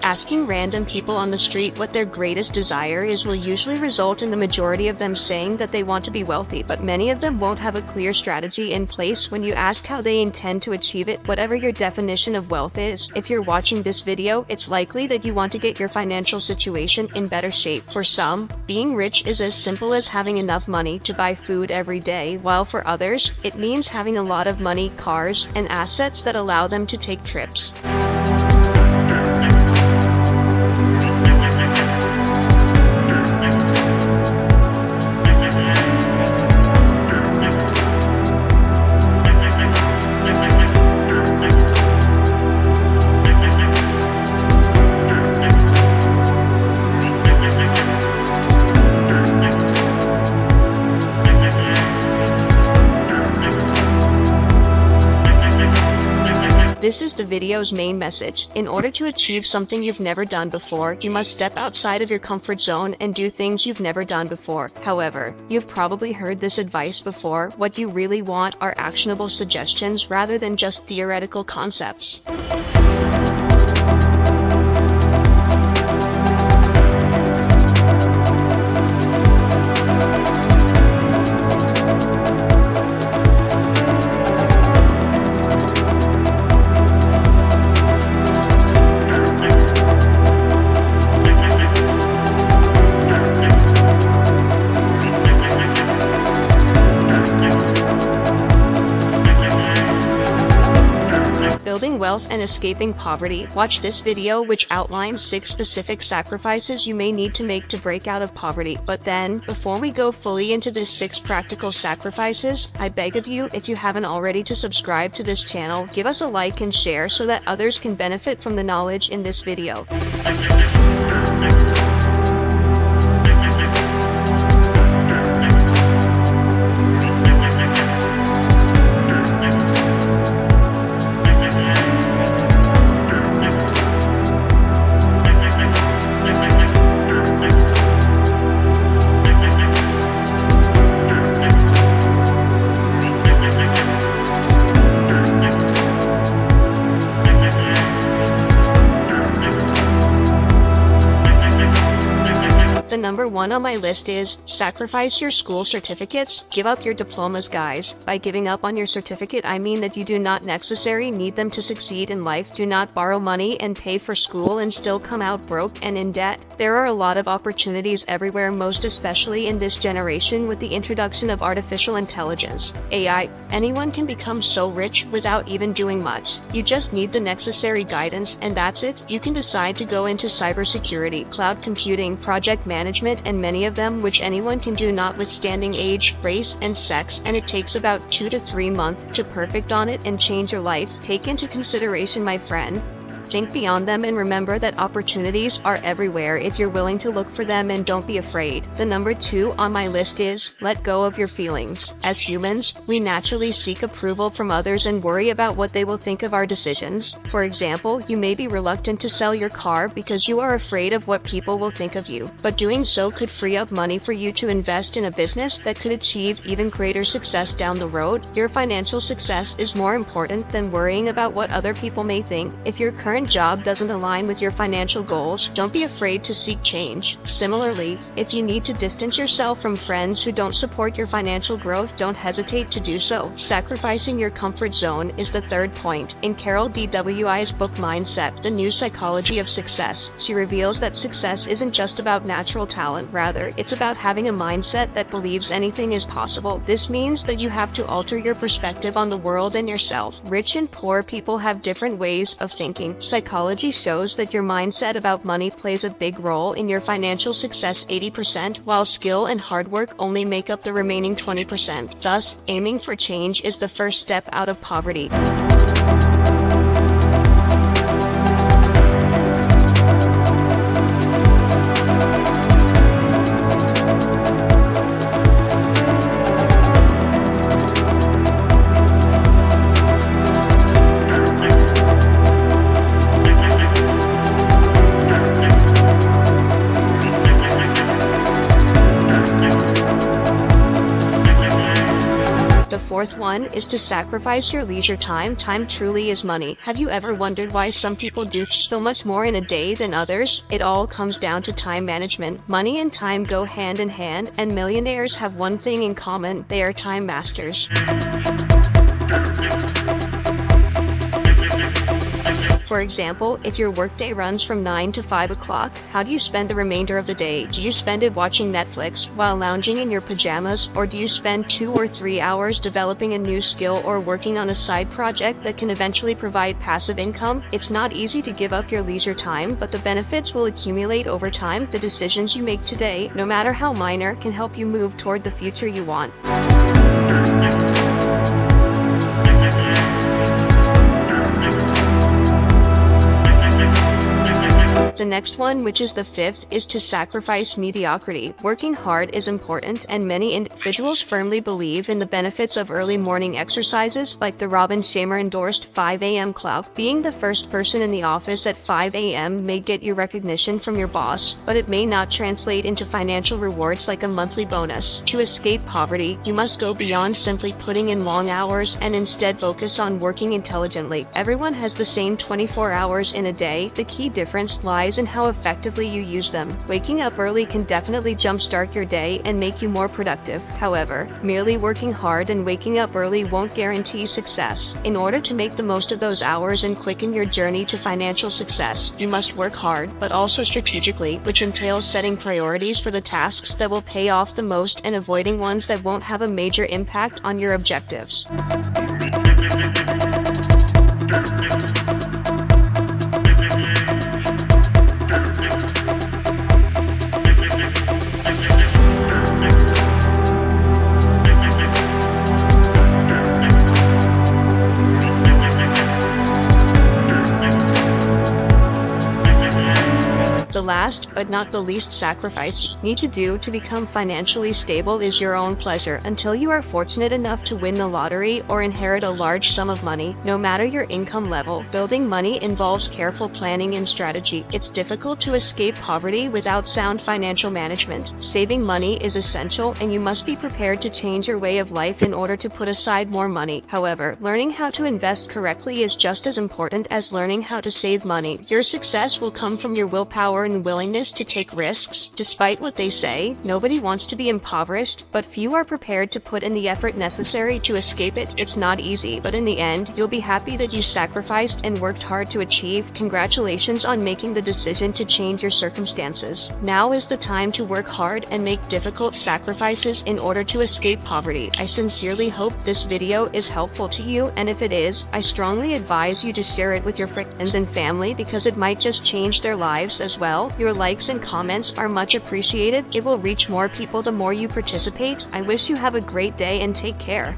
Asking random people on the street what their greatest desire is will usually result in the majority of them saying that they want to be wealthy, but many of them won't have a clear strategy in place when you ask how they intend to achieve it. Whatever your definition of wealth is, if you're watching this video, it's likely that you want to get your financial situation in better shape. For some, being rich is as simple as having enough money to buy food every day, while for others, it means having a lot of money, cars, and assets that allow them to take trips. This is the video's main message. In order to achieve something you've never done before, you must step outside of your comfort zone and do things you've never done before. However, you've probably heard this advice before. What you really want are actionable suggestions rather than just theoretical concepts. Building wealth and escaping poverty. Watch this video, which outlines 6 specific sacrifices you may need to make to break out of poverty. But then, before we go fully into these 6 practical sacrifices, I beg of you, if you haven't already, to subscribe to this channel, give us a like and share so that others can benefit from the knowledge in this video. The number 1 on my list is sacrifice your school certificates. Give up your diplomas, guys. By giving up on your certificate, I mean that you do not necessarily need them to succeed in life. Do not borrow money and pay for school and still come out broke and in debt. There are a lot of opportunities everywhere, most especially in this generation with the introduction of artificial intelligence, AI. Anyone can become so rich without even doing much. You just need the necessary guidance, and that's it. You can decide to go into cybersecurity, cloud computing, project management, and many of them which anyone can do, notwithstanding age, race, and sex, and it takes about 2 to 3 months to perfect on it and change your life. Take into consideration, my friend, Think beyond them and remember that opportunities are everywhere if you're willing to look for them, and don't be afraid. The number 2 on my list is let go of your feelings. As humans, we naturally seek approval from others and worry about what they will think of our decisions. For example, you may be reluctant to sell your car because you are afraid of what people will think of you. But doing so could free up money for you to invest in a business that could achieve even greater success down the road. Your financial success is more important than worrying about what other people may think. If your current job doesn't align with your financial goals, don't be afraid to seek change. Similarly, if you need to distance yourself from friends who don't support your financial growth, don't hesitate to do so. Sacrificing your comfort zone is the third point. In Carol Dweck's book Mindset, The New Psychology of Success, she reveals that success isn't just about natural talent, rather, it's about having a mindset that believes anything is possible. This means that you have to alter your perspective on the world and yourself. Rich and poor people have different ways of thinking. Psychology shows that your mindset about money plays a big role in your financial success 80%, while skill and hard work only make up the remaining 20%. Thus, aiming for change is the first step out of poverty. The fourth one is to sacrifice your leisure time. Time truly is money. Have you ever wondered why some people do so much more in a day than others? It all comes down to time management. Money and time go hand in hand, and millionaires have one thing in common: they are time masters. For example, if your workday runs from 9 to 5 o'clock, how do you spend the remainder of the day? Do you spend it watching Netflix while lounging in your pajamas, or do you spend 2 or 3 hours developing a new skill or working on a side project that can eventually provide passive income? It's not easy to give up your leisure time, but the benefits will accumulate over time. The decisions you make today, no matter how minor, can help you move toward the future you want. The next one, which is the fifth, is to sacrifice mediocrity. Working hard is important, and many individuals firmly believe in the benefits of early morning exercises, like the Robin Sharma-endorsed 5 a.m. club. Being the first person in the office at 5 a.m. may get you recognition from your boss, but it may not translate into financial rewards like a monthly bonus. To escape poverty, you must go beyond simply putting in long hours and instead focus on working intelligently. Everyone has the same 24 hours in a day. The key difference lies in how effectively you use them. Waking up early can definitely jumpstart your day and make you more productive. However, merely working hard and waking up early won't guarantee success. In order to make the most of those hours and quicken your journey to financial success, you must work hard, but also strategically, which entails setting priorities for the tasks that will pay off the most and avoiding ones that won't have a major impact on your objectives. The last, but not the least sacrifice you need to do to become financially stable is your own pleasure. Until you are fortunate enough to win the lottery or inherit a large sum of money, no matter your income level, building money involves careful planning and strategy. It's difficult to escape poverty without sound financial management. Saving money is essential, and you must be prepared to change your way of life in order to put aside more money. However, learning how to invest correctly is just as important as learning how to save money. Your success will come from your willpower and willingness to take risks. Despite what they say, nobody wants to be impoverished, but few are prepared to put in the effort necessary to escape it. It's not easy, but in the end, you'll be happy that you sacrificed and worked hard to achieve. Congratulations on making the decision to change your circumstances. Now is the time to work hard and make difficult sacrifices in order to escape poverty. I sincerely hope this video is helpful to you, and if it is, I strongly advise you to share it with your friends and family because it might just change their lives as well. Your likes and comments are much appreciated. It will reach more people the more you participate. I wish you have a great day and take care.